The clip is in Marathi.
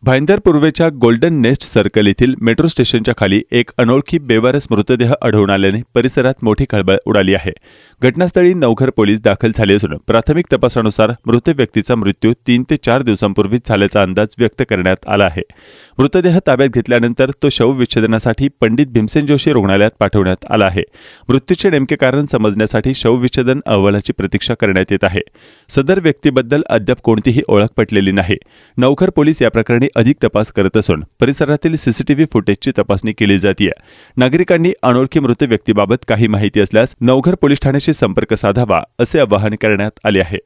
भाईंदर पूर्वेच्या गोल्डन नेस्ट सर्कल येथील मेट्रो स्टेशनच्या खाली एक अनोळखी बेवारस मृतदेह आढळून आल्याने परिसरात मोठी खळबळ उडाली आहे। घटनास्थळी नवघर पोलीस दाखल झाले असून प्राथमिक तपासानुसार मृत व्यक्तीचा मृत्यू 3 ते 4 दिवसांपूर्वीच झाल्याचा अंदाज व्यक्त करण्यात आला आहे। मृतदेह ताब्यात घेतल्यानंतर तो शवविच्छेदनासाठी पंडित भीमसेन जोशी रुग्णालयात पाठवण्यात आला आहे। मृत्यूचे नेमके कारण समजण्यासाठी शवविच्छेदन अहवालाची प्रतीक्षा करण्यात येत आहे। सदर व्यक्तीबद्दल अद्याप कोणतीही ओळख पटलेली नाही। नवघर पोलीस या प्रकरणी अधिक तपास करत असून परिसरातील सीसीटीव्ही फुटेजची तपासणी केली जाते। नागरिकांनी अनोळखी मृत व्यक्तीबाबत काही माहिती असल्यास नवघर पोलीस ठाण्याशी संपर्क साधावा असे आवाहन करण्यात आले आहे।